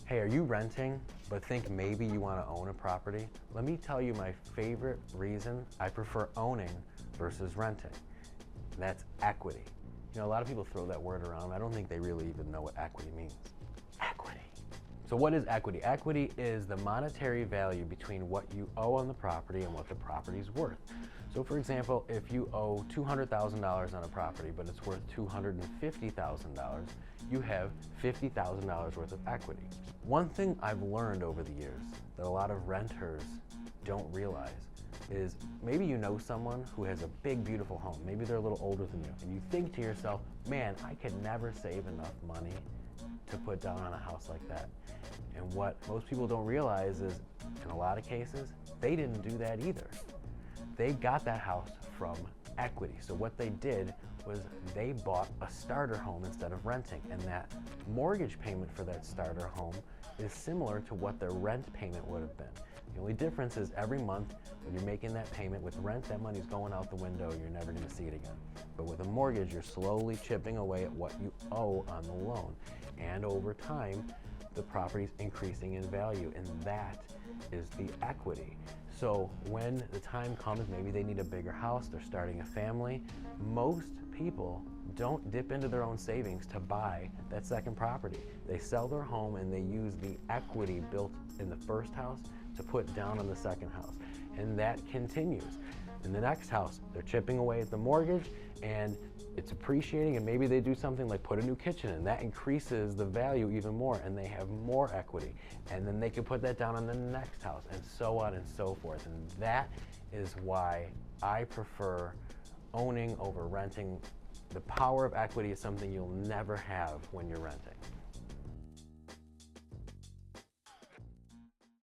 Hey, are you renting but think maybe you want to own a property? Let me tell you my favorite reason I prefer owning versus renting. That's equity. You know, a lot of people throw that word around. I don't think they really even know what equity means. Equity. So what is equity? Equity is the monetary value between what you owe on the property and what the property's worth. So for example, if you owe $200,000 on a property, but it's worth $250,000, you have $50,000 worth of equity. One thing I've learned over the years that a lot of renters don't realize is maybe you know someone who has a big, beautiful home. Maybe they're a little older than you, and you think to yourself, man, I could never save enough money to put down on a house like that. And what most people don't realize is, in a lot of cases, they didn't do that either. They got that house from equity. So what they did was they bought a starter home instead of renting, and that mortgage payment for that starter home is similar to what their rent payment would have been. The only difference is every month when you're making that payment with rent, that money's going out the window, you're never gonna see it again. But with a mortgage, you're slowly chipping away at what you owe on the loan. And over time, the property's increasing in value, and that is the equity. So when the time comes, maybe they need a bigger house, they're starting a family, most people don't dip into their own savings to buy that second property. They sell their home and they use the equity built in the first house to put down on the second house. And that continues. In the next house, they're chipping away at the mortgage and it's appreciating, and maybe they do something like put a new kitchen in. That increases the value even more, and they have more equity. And then they can put that down on the next house, and so on and so forth. And that is why I prefer owning over renting. The power of equity is something you'll never have when you're renting.